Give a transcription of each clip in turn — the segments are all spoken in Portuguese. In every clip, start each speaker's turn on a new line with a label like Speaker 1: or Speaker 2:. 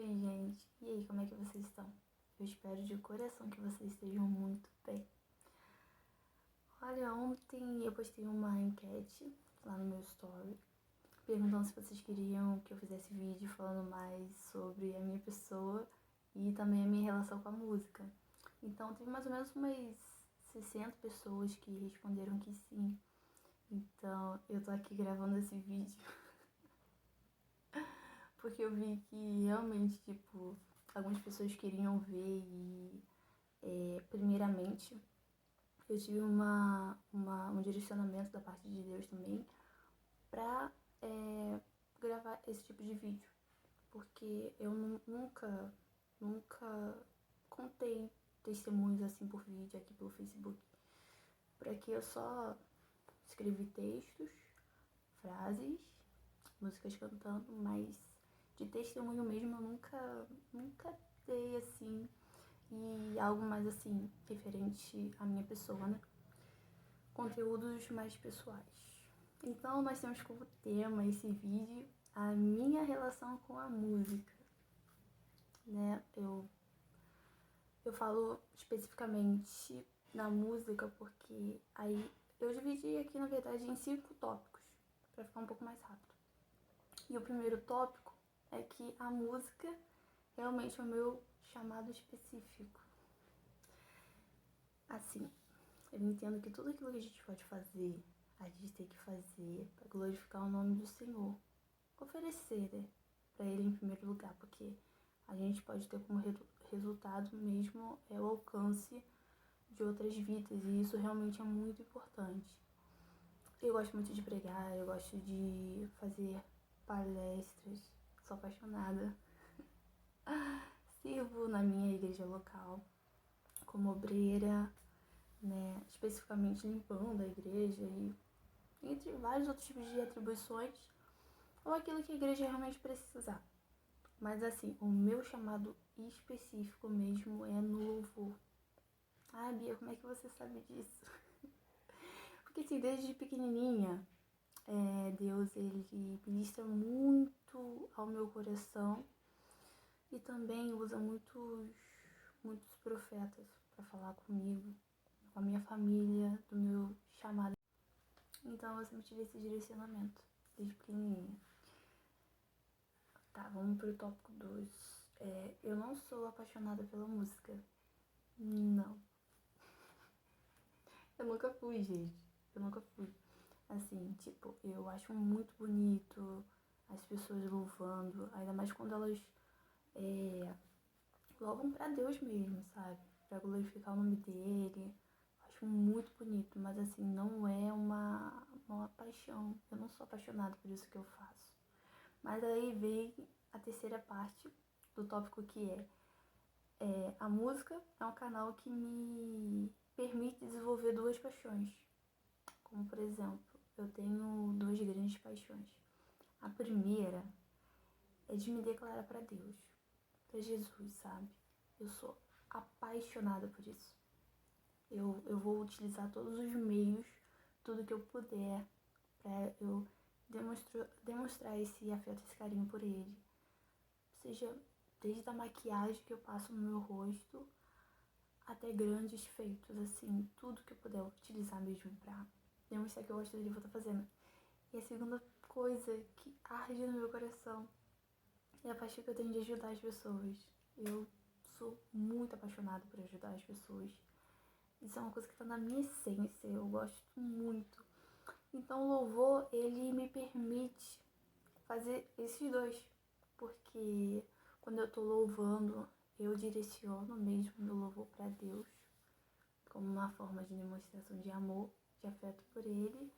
Speaker 1: Oi, gente. E aí, como é que vocês estão? Eu espero de coração que vocês estejam muito bem. Olha, ontem eu postei uma enquete lá no meu story, perguntando se vocês queriam que eu fizesse vídeo falando mais sobre a minha pessoa e também a minha relação com a música. Então, teve mais ou menos umas 60 pessoas que responderam que sim. Então, eu tô aqui gravando esse vídeo porque eu vi que realmente, tipo, algumas pessoas queriam ver e, primeiramente, eu tive um direcionamento da parte de Deus também pra gravar esse tipo de vídeo. Porque eu nunca contei testemunhos assim por vídeo aqui pelo Facebook. Por aqui eu só escrevi textos, frases, músicas cantando, mas de testemunho mesmo eu nunca dei assim, e algo mais assim, referente à minha pessoa, né? Conteúdos mais pessoais. Então nós temos como tema esse vídeo a minha relação com a música, né? Eu falo especificamente na música porque aí eu dividi aqui na verdade em 5 tópicos, para ficar um pouco mais rápido. E o primeiro tópico é que a música realmente é o meu chamado específico. Assim, eu entendo que tudo aquilo que a gente pode fazer, a gente tem que fazer para glorificar o nome do Senhor. Oferecer, né, para Ele em primeiro lugar, porque a gente pode ter como resultado mesmo o alcance de outras vidas, e isso realmente é muito importante. Eu gosto muito de pregar, eu gosto de fazer palestras, sou apaixonada. Sirvo na minha igreja local como obreira, né, especificamente limpando a igreja e entre vários outros tipos de atribuições, ou aquilo que a igreja realmente precisar. Mas assim, o meu chamado específico mesmo é no louvor. Ah, Bia, como é que você sabe disso? Porque assim, desde pequenininha, Deus, ele ministra muito ao meu coração e também usa muitos profetas para falar comigo, com a minha família, do meu chamado. Então eu sempre tive esse direcionamento, desde pequenininha. Tá, vamos pro tópico 2. Eu não sou apaixonada pela música. Não. Eu nunca fui, gente. Eu nunca fui. Assim, tipo, eu acho muito bonito as pessoas louvando, ainda mais quando elas louvam pra Deus mesmo, sabe? Pra glorificar o nome dele. Acho muito bonito, mas assim, não é uma paixão. Eu não sou apaixonada por isso que eu faço. Mas aí vem a terceira parte do tópico que a música é um canal que me permite desenvolver 2 paixões. Como, por exemplo, eu tenho 2 grandes paixões. A primeira é de me declarar para Deus, para Jesus, sabe? Eu sou apaixonada por isso. Eu vou utilizar todos os meios, tudo que eu puder, para eu demonstrar esse afeto, esse carinho por ele. Seja desde a maquiagem que eu passo no meu rosto até grandes feitos, assim, tudo que eu puder utilizar mesmo pra demonstrar que eu gosto dele, eu vou estar fazendo. E a segunda coisa que arde no meu coração é a paixão que eu tenho de ajudar as pessoas. Eu sou muito apaixonada por ajudar as pessoas. Isso é uma coisa que tá na minha essência, eu gosto muito. Então o louvor, ele me permite fazer esses 2, porque quando eu tô louvando, eu direciono mesmo meu louvor para Deus, como uma forma de demonstração de amor, de afeto por Ele.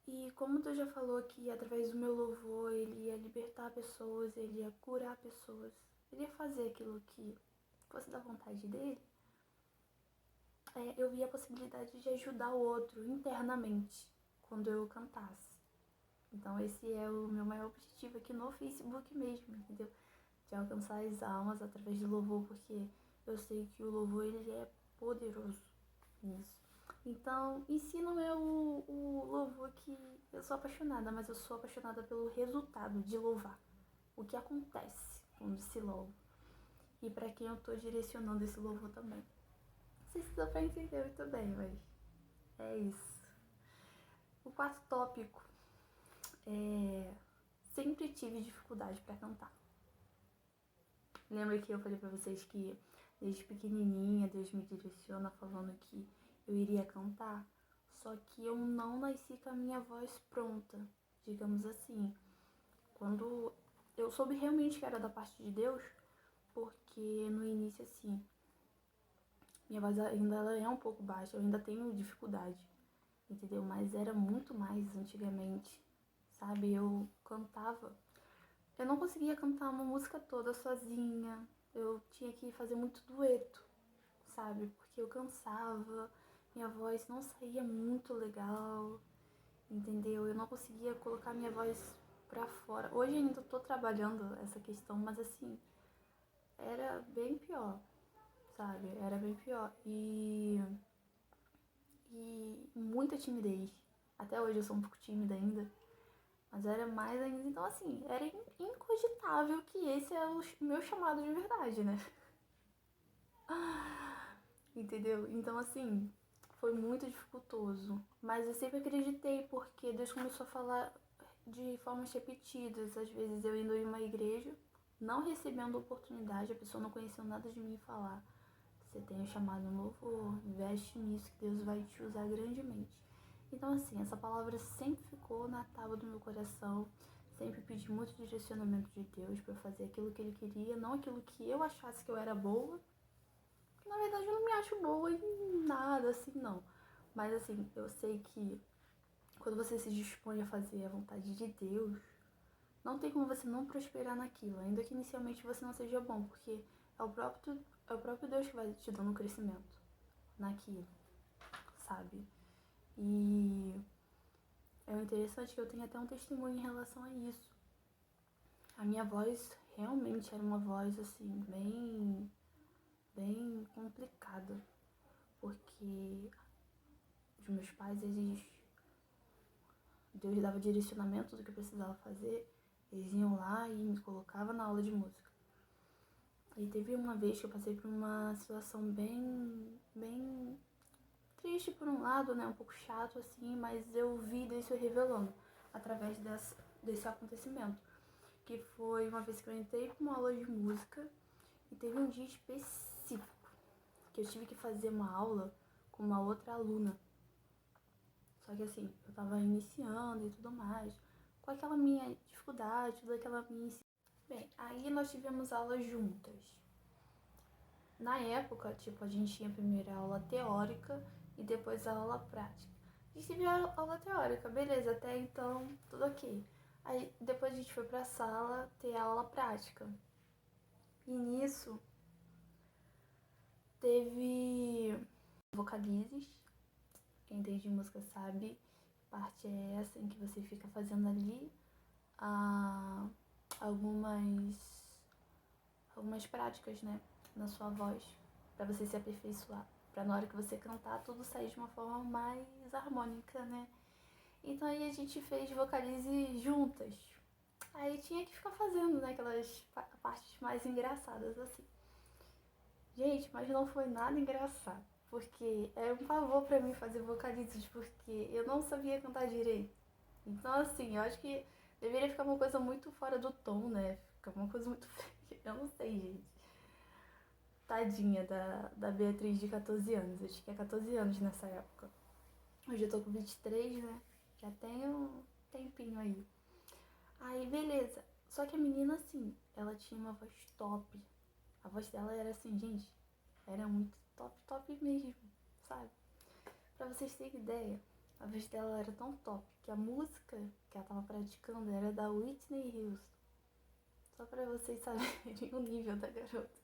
Speaker 1: E como tu já falou que através do meu louvor ele ia libertar pessoas, ele ia curar pessoas, ele ia fazer aquilo que fosse da vontade dele, eu vi a possibilidade de ajudar o outro internamente quando eu cantasse. Então esse é o meu maior objetivo aqui no Facebook mesmo, entendeu? De alcançar as almas através do louvor, porque eu sei que o louvor ele é poderoso nisso. Então, em si não é o louvor que eu sou apaixonada, mas eu sou apaixonada pelo resultado de louvar. O que acontece quando se louva. E pra quem eu tô direcionando esse louvor também. Não sei se dá pra entender muito bem, mas é isso. O quarto tópico é... Sempre tive dificuldade pra cantar. Lembra que eu falei pra vocês que desde pequenininha Deus me direciona falando que eu iria cantar? Só que eu não nasci com a minha voz pronta, digamos assim. Quando eu soube realmente que era da parte de Deus, porque no início, assim, minha voz ainda ela é um pouco baixa, eu ainda tenho dificuldade, entendeu? Mas era muito mais antigamente, sabe? Eu cantava, eu não conseguia cantar uma música toda sozinha, eu tinha que fazer muito dueto, sabe? Porque eu cansava, minha voz não saía muito legal, entendeu? Eu não conseguia colocar minha voz pra fora. Hoje ainda tô trabalhando essa questão, mas assim, era bem pior, sabe? Era bem pior. E muita timidez. Até hoje eu sou um pouco tímida ainda, mas era mais ainda. Então, assim, era incogitável que esse é o meu chamado de verdade, né? Entendeu? Então, assim, foi muito dificultoso. Mas eu sempre acreditei, porque Deus começou a falar de formas repetidas. Às vezes eu indo em uma igreja, não recebendo oportunidade, a pessoa não conheceu nada de mim falar. Você tem um chamado novo, investe nisso que Deus vai te usar grandemente. Então, assim, essa palavra sempre ficou na tábua do meu coração. Sempre pedi muito direcionamento de Deus para fazer aquilo que Ele queria, não aquilo que eu achasse que eu era boa. Na verdade, eu não me acho boa em nada, assim, não. Mas, assim, eu sei que quando você se dispõe a fazer a vontade de Deus, não tem como você não prosperar naquilo, ainda que inicialmente você não seja bom, porque é o próprio Deus que vai te dando crescimento naquilo, sabe? E é interessante que eu tenho até um testemunho em relação a isso. A minha voz realmente era uma voz, assim, bem complicada, porque os meus pais, Deus dava direcionamento do que eu precisava fazer, eles iam lá e me colocavam na aula de música. E teve uma vez que eu passei por uma situação bem triste por um lado, né, um pouco chato assim, mas eu vi Deus se revelando através desse acontecimento. Que foi uma vez que eu entrei para uma aula de música e teve um dia específico que eu tive que fazer uma aula com uma outra aluna. Só que assim, eu tava iniciando e tudo mais, com aquela minha dificuldade, toda aquela minha... Bem, aí nós tivemos aulas juntas. Na época, tipo, a gente tinha primeiro a aula teórica e depois a aula prática. A gente teve a aula teórica, beleza, até então tudo ok. Aí depois a gente foi pra sala ter a aula prática. E nisso teve vocalizes. Quem entende música sabe, parte é essa em que você fica fazendo ali algumas práticas, né, na sua voz, para você se aperfeiçoar, para na hora que você cantar tudo sair de uma forma mais harmônica, né? Então aí a gente fez vocalize juntas. Aí tinha que ficar fazendo, né, aquelas partes mais engraçadas assim. Gente, mas não foi nada engraçado, porque era um pavor pra mim fazer vocalizes, porque eu não sabia cantar direito. Então, assim, eu acho que deveria ficar uma coisa muito fora do tom, né? Ficar uma coisa muito feia. Eu não sei, gente. Tadinha da Beatriz de 14 anos. Eu tinha 14 anos nessa época. Hoje eu tô com 23, né? Já tenho um tempinho aí. Aí, beleza. Só que a menina, assim, ela tinha uma voz top. A voz dela era assim, gente, era muito top mesmo, sabe? Pra vocês terem ideia, a voz dela era tão top que a música que ela tava praticando era da Whitney Houston. Só pra vocês saberem o nível da garota.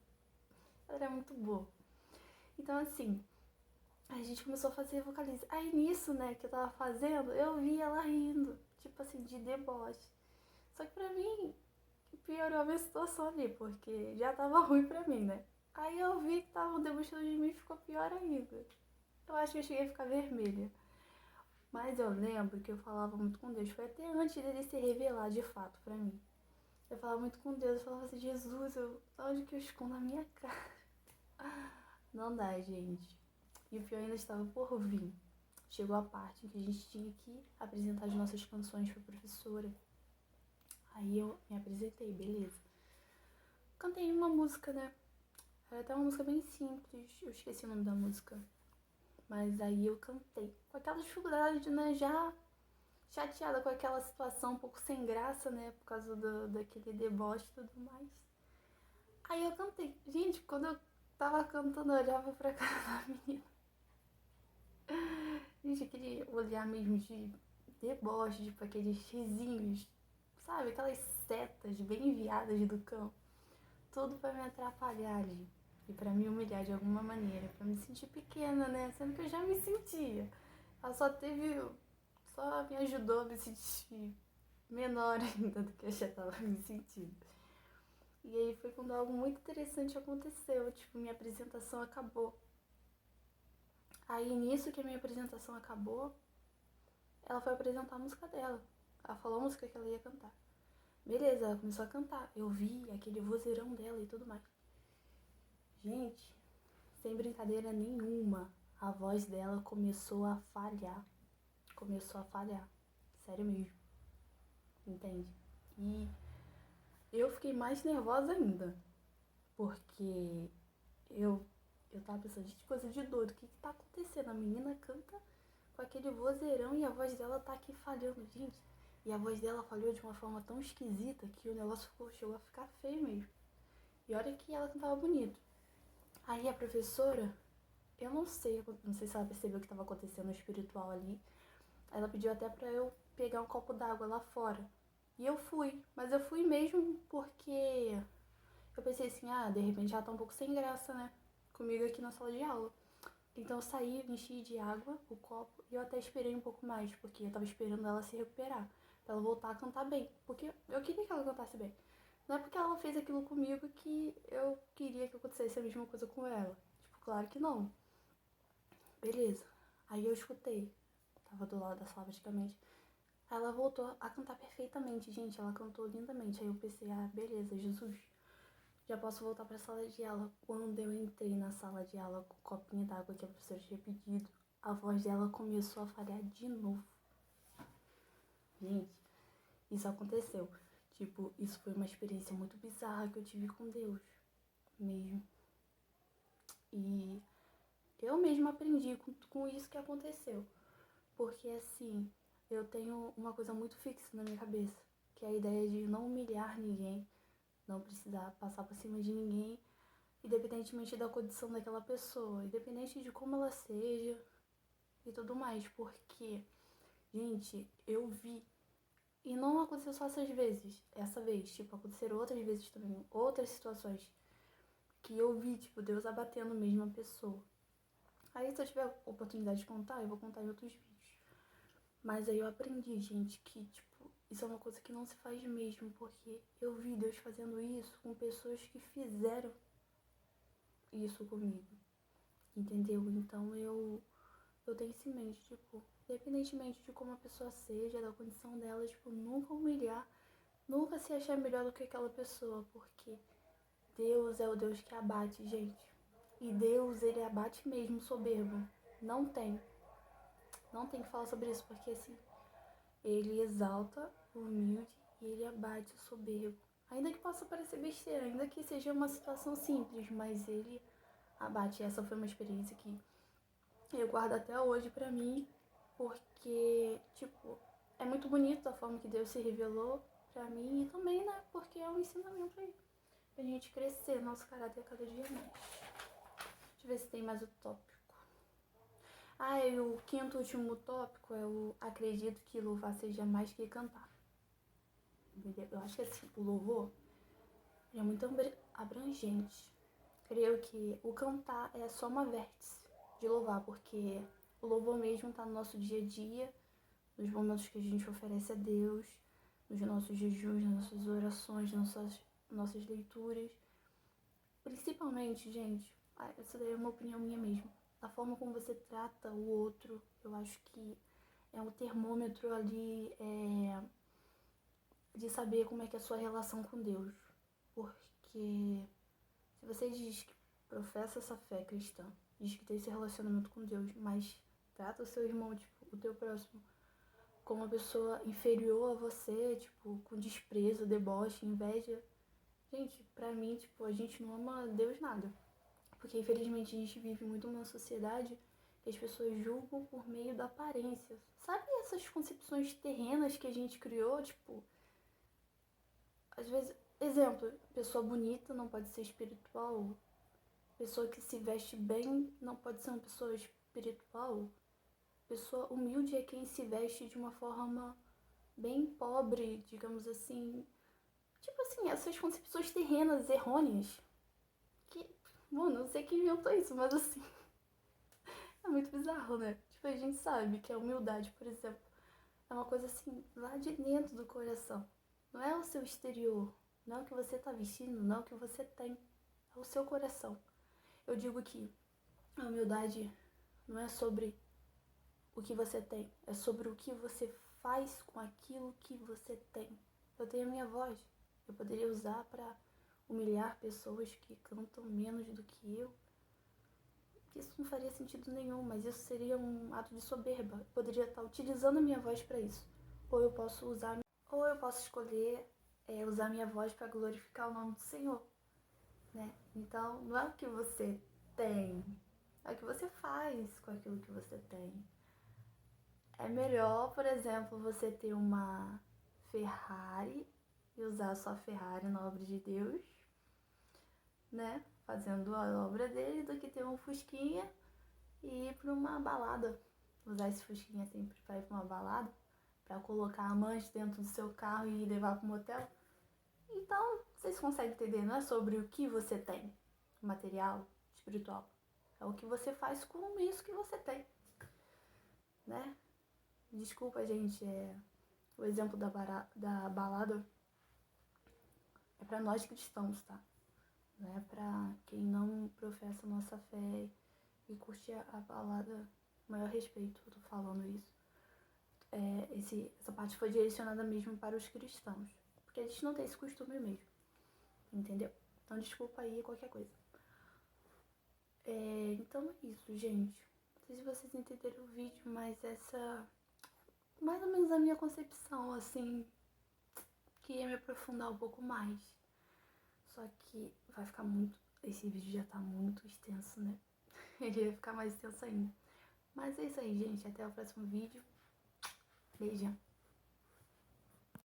Speaker 1: Ela era muito boa. Então, assim, a gente começou a fazer vocalize. Aí nisso, né, que eu tava fazendo, eu vi ela rindo, tipo assim, de deboche. Só que pra mim, piorou a minha situação ali, porque já tava ruim pra mim, né? Aí eu vi que estavam debochando de mim e ficou pior ainda. Eu acho que eu cheguei a ficar vermelha. Mas eu lembro que eu falava muito com Deus. Foi até antes dele se revelar de fato pra mim. Eu falava muito com Deus, eu falava assim, Jesus, onde que eu escondo a minha cara? Não dá, gente. E o pior ainda estava por vir. Chegou a parte em que a gente tinha que apresentar as nossas canções pra professora. Aí eu me apresentei, beleza. Cantei uma música, né? Era até uma música bem simples, eu esqueci o nome da música. Mas aí eu cantei. Com aquela dificuldade, né? Já chateada com aquela situação um pouco sem graça, né? Por causa daquele deboche e tudo mais. Aí eu cantei. Gente, quando eu tava cantando, eu olhava pra cara da menina. Gente, aquele olhar mesmo de deboche, tipo aqueles risinhos, sabe? Aquelas setas bem enviadas do cão. Tudo pra me atrapalhar ali. E pra me humilhar de alguma maneira. Pra me sentir pequena, né? Sendo que eu já me sentia. Ela só me ajudou a me sentir menor ainda do que eu já tava me sentindo. E aí foi quando algo muito interessante aconteceu. Tipo, minha apresentação acabou. Aí nisso que a minha apresentação acabou, ela foi apresentar a música dela. Ela falou a música que ela ia cantar. Beleza, ela começou a cantar. Eu vi aquele vozeirão dela e tudo mais. Gente, sem brincadeira nenhuma, a voz dela começou a falhar. Começou a falhar. Sério mesmo. Entende? E eu fiquei mais nervosa ainda. Porque eu tava pensando, gente, coisa de doido. O que tá acontecendo? A menina canta com aquele vozeirão e a voz dela tá aqui falhando, gente. E a voz dela falhou de uma forma tão esquisita que o negócio chegou a ficar feio mesmo. E olha que ela cantava bonito. Aí a professora, eu não sei se ela percebeu o que estava acontecendo no espiritual ali. Ela pediu até pra eu pegar um copo d'água lá fora. E eu fui, mas eu fui mesmo porque eu pensei assim, de repente ela tá um pouco sem graça, né? Comigo aqui na sala de aula. Então eu saí, enchi de água o copo e eu até esperei um pouco mais, porque eu tava esperando ela se recuperar, pra ela voltar a cantar bem. Porque eu queria que ela cantasse bem. Não é porque ela fez aquilo comigo que eu queria que acontecesse a mesma coisa com ela. Tipo, claro que não. Beleza. Aí eu escutei. Tava do lado da sala praticamente. Aí ela voltou a cantar perfeitamente, gente. Ela cantou lindamente. Aí eu pensei, beleza, Jesus. Já posso voltar pra sala de aula. Quando eu entrei na sala de aula com o copinho d'água que a professora tinha pedido, a voz dela começou a falhar de novo. Gente, isso aconteceu. Tipo, isso foi uma experiência muito bizarra que eu tive com Deus. Mesmo. E eu mesma aprendi com isso que aconteceu. Porque assim, eu tenho uma coisa muito fixa na minha cabeça, que é a ideia de não humilhar ninguém, não precisar passar por cima de ninguém, independentemente da condição daquela pessoa, independente de como ela seja e tudo mais. Porque, gente, eu vi. E não aconteceu só essa vez, tipo, aconteceram outras vezes também, outras situações que eu vi, tipo, Deus abatendo mesmo a pessoa. Aí se eu tiver oportunidade de contar, eu vou contar em outros vídeos. Mas aí eu aprendi, gente, que, tipo, isso é uma coisa que não se faz mesmo, porque eu vi Deus fazendo isso com pessoas que fizeram isso comigo, entendeu? Então eu tenho isso em mente, tipo, independentemente de como a pessoa seja, da condição dela, tipo, nunca humilhar, nunca se achar melhor do que aquela pessoa, porque Deus é o Deus que abate, gente. E Deus, ele abate mesmo soberbo. Não tem. Não tem que falar sobre isso, porque assim, ele exalta o humilde e ele abate o soberbo. Ainda que possa parecer besteira, ainda que seja uma situação simples, mas ele abate. Essa foi uma experiência que eu guardo até hoje pra mim, porque, tipo, é muito bonito a forma que Deus se revelou pra mim e também, né, porque é um ensinamento aí. Pra gente crescer nosso caráter cada dia mais. Deixa eu ver se tem mais o tópico. E o quinto e último tópico é o acredito que louvar seja mais que cantar. Eu acho que assim, o louvor é muito abrangente. Creio que o cantar é só uma vértice de louvar, porque o louvor mesmo tá no nosso dia a dia, nos momentos que a gente oferece a Deus, nos nossos jejuns, nas nossas orações, nas nossas leituras. Principalmente, gente, essa daí é uma opinião minha mesmo, a forma como você trata o outro, eu acho que é um termômetro ali, de saber como é que é a sua relação com Deus. Porque se você diz que professa essa fé cristã, diz que tem esse relacionamento com Deus, mas trata o seu irmão, tipo, o teu próximo, como uma pessoa inferior a você, tipo, com desprezo, deboche, inveja. Gente, pra mim, tipo, a gente não ama Deus nada. Porque, infelizmente, a gente vive muito numa sociedade que as pessoas julgam por meio da aparência. Sabe essas concepções terrenas que a gente criou? Tipo, às vezes, exemplo, pessoa bonita não pode ser espiritual. Pessoa que se veste bem não pode ser uma pessoa espiritual. Pessoa humilde é quem se veste de uma forma bem pobre, digamos assim. Tipo assim, essas concepções terrenas, errôneas. Que, bom, não sei quem inventou isso, mas assim, é muito bizarro, né? Tipo, a gente sabe que a humildade, por exemplo, é uma coisa assim, lá de dentro do coração. Não é o seu exterior, não é o que você tá vestindo, não é o que você tem. É o seu coração. Eu digo que a humildade não é sobre o que você tem, é sobre o que você faz com aquilo que você tem. Eu tenho a minha voz, eu poderia usar para humilhar pessoas que cantam menos do que eu. Isso não faria sentido nenhum, mas isso seria um ato de soberba. Eu poderia estar utilizando a minha voz para isso. Ou eu posso usar, ou eu posso escolher usar a minha voz para glorificar o nome do Senhor, né? Então, não é o que você tem, é o que você faz com aquilo que você tem. É melhor, por exemplo, você ter uma Ferrari e usar a sua Ferrari na obra de Deus, né? Fazendo a obra dele, do que ter um Fusquinha e ir pra uma balada. Usar esse Fusquinha sempre pra ir pra uma balada, pra colocar amante dentro do seu carro e levar pro motel. Então, vocês conseguem entender, não é sobre o que você tem, material, espiritual. É o que você faz com isso que você tem, né? Desculpa, gente, o exemplo da balada é pra nós cristãos, tá? Não é pra quem não professa a nossa fé e curte a balada. Maior respeito, eu tô falando isso. Essa parte foi direcionada mesmo para os cristãos, porque a gente não tem esse costume mesmo, entendeu? Então desculpa aí qualquer coisa. Então é isso, gente. Não sei se vocês entenderam o vídeo, mas essa mais ou menos a minha concepção, assim, queria me aprofundar um pouco mais. Só que vai ficar muito. Esse vídeo já tá muito extenso, né? Ele vai ficar mais extenso ainda. Mas é isso aí, gente. Até o próximo vídeo. Beijão.